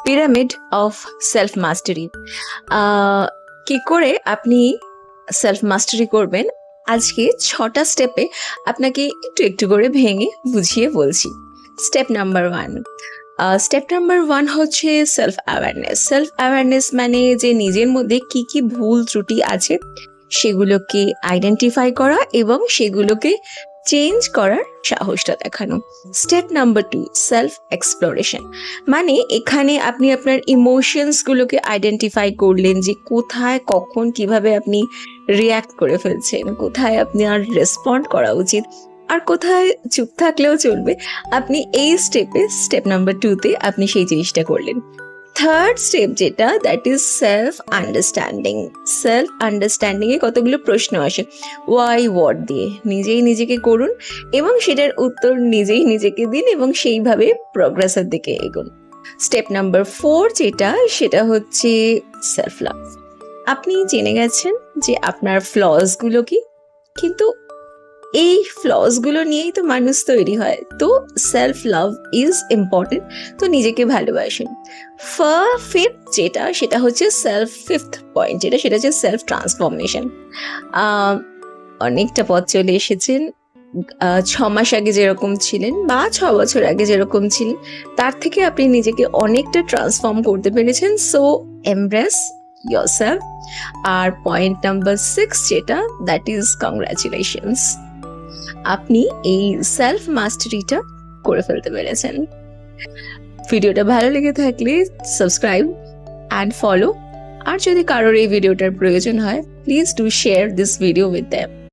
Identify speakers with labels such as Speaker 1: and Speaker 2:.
Speaker 1: Pyramid of self মাস্টারি। কি করে আপনি সেলফ মাস্টারি করবেন, আজকে 6টা স্টেপে আপনাকে একটু একটু করে ভেঙে বুঝিয়ে বলছি। Step number 1। স্টেপ নাম্বার 1 হচ্ছে সেলফ অ্যাওয়ারনেস। সেলফ অ্যাওয়ারনেস মানে যে নিজের মধ্যে কি কি ভুল ত্রুটি আছে সেগুলোকে আইডেন্টিফাই করা এবং সেগুলোকে চেঞ্জ করার সাহসটা দেখানো। Step number 2, self exploration. মানে এখানে আপনি আপনার ইমোশনসগুলোকে আইডেন্টিফাই করলেন যে কোথায় কখন কিভাবে আপনি রিয়্যাক্ট করে ফেলছেন, কোথায় আপনার রেসপন্ড করা উচিত আর কোথায় চুপ থাকলেও চলবে। আপনি এই স্টেপ নাম্বার 2তে আপনি সেই জিনিসটা করলেন। থার্ড স্টেপ যেটা, that is self understanding. Self আন্ডারস্ট্যান্ডিংয়ে কতগুলো প্রশ্ন আসে ওয়াই ওয়াট দিয়ে, নিজেই নিজেকে করুন এবং সেটার উত্তর নিজেই নিজেকে দিন এবং সেইভাবে প্রোগ্রেসের দিকে এগোন। স্টেপ নাম্বার 4 যেটা, সেটা হচ্ছে সেলফ লাভ। আপনি জেনে গেছেন যে আপনার ফ্লসগুলো কি, কিন্তু এই ফ্লসগুলো নিয়েই তো মানুষ তৈরি হয়। তো সেলফ লাভ ইজ ইম্পর্টেন্ট, তো নিজেকে ভালোবাসুন। ফিফথ যেটা, সেটা হচ্ছে ফিফথ পয়েন্ট যেটা, সেটা হচ্ছে সেলফ ট্রান্সফরমেশন। অনেকটা পথ চলে এসেছেন। 6 মাস আগে যেরকম ছিলেন বা 6 বছর আগে যেরকম ছিলেন তার থেকে আপনি নিজেকে অনেকটা ট্রান্সফর্ম করতে পেরেছেন। So embrace yourself। আর পয়েন্ট নাম্বার 6 যেটা, দ্যাট ইজ কংগ্রাচুলেশনস, আপনি এই সেলফ মাস্টারিটা করে ফেলতে পেরেছেন। ভিডিওটা ভালো লেগে থাকলে সাবস্ক্রাইব অ্যান্ড ফলো। আর যদি কারোর এই ভিডিওটার প্রয়োজন হয়, please do share this video with them.